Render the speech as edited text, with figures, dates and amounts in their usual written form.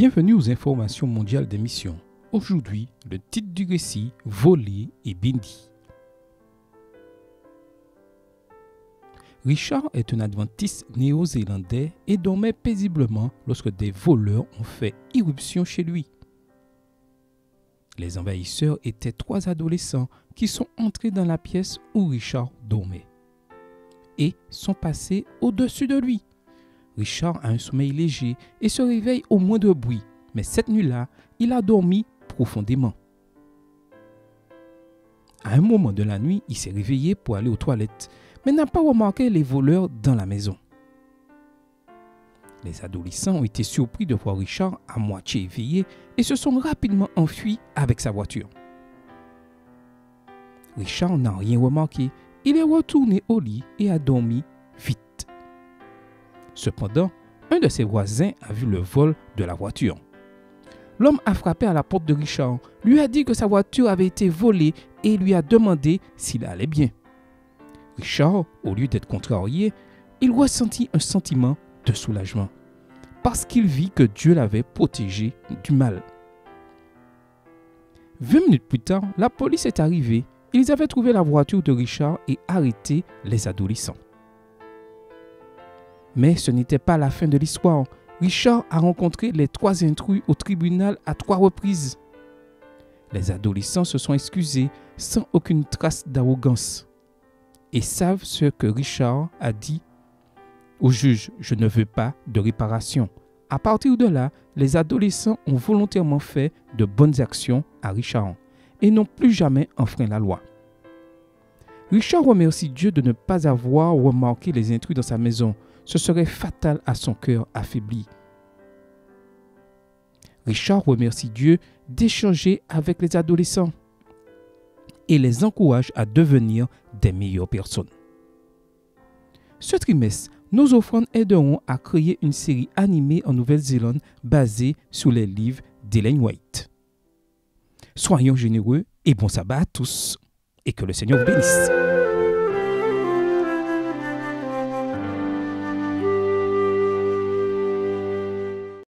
Bienvenue aux informations mondiales des missions. Aujourd'hui, le titre du récit, Volé et Bindi. Richard est un adventiste néo-zélandais et dormait paisiblement lorsque des voleurs ont fait irruption chez lui. Les envahisseurs étaient 3 adolescents qui sont entrés dans la pièce où Richard dormait et sont passés au-dessus de lui. Richard a un sommeil léger et se réveille au moindre bruit, mais cette nuit-là, il a dormi profondément. À un moment de la nuit, il s'est réveillé pour aller aux toilettes, mais n'a pas remarqué les voleurs dans la maison. Les adolescents ont été surpris de voir Richard à moitié éveillé et se sont rapidement enfuis avec sa voiture. Richard n'a rien remarqué, il est retourné au lit et a dormi vite. Cependant, un de ses voisins a vu le vol de la voiture. L'homme a frappé à la porte de Richard, lui a dit que sa voiture avait été volée et lui a demandé s'il allait bien. Richard, au lieu d'être contrarié, il ressentit un sentiment de soulagement parce qu'il vit que Dieu l'avait protégé du mal. 20 minutes plus tard, la police est arrivée. Ils avaient trouvé la voiture de Richard et arrêté les adolescents. Mais ce n'était pas la fin de l'histoire. Richard a rencontré les 3 intrus au tribunal à 3 reprises. Les adolescents se sont excusés sans aucune trace d'arrogance et savent ce que Richard a dit au juge: « Je ne veux pas de réparation ». À partir de là, les adolescents ont volontairement fait de bonnes actions à Richard et n'ont plus jamais enfreint la loi. Richard remercie Dieu de ne pas avoir remarqué les intrus dans sa maison. Ce serait fatal à son cœur affaibli. Richard remercie Dieu d'échanger avec les adolescents et les encourage à devenir des meilleures personnes. Ce trimestre, nos offrandes aideront à créer une série animée en Nouvelle-Zélande basée sur les livres d'Ellen White. Soyons généreux et bon sabbat à tous et que le Seigneur vous bénisse.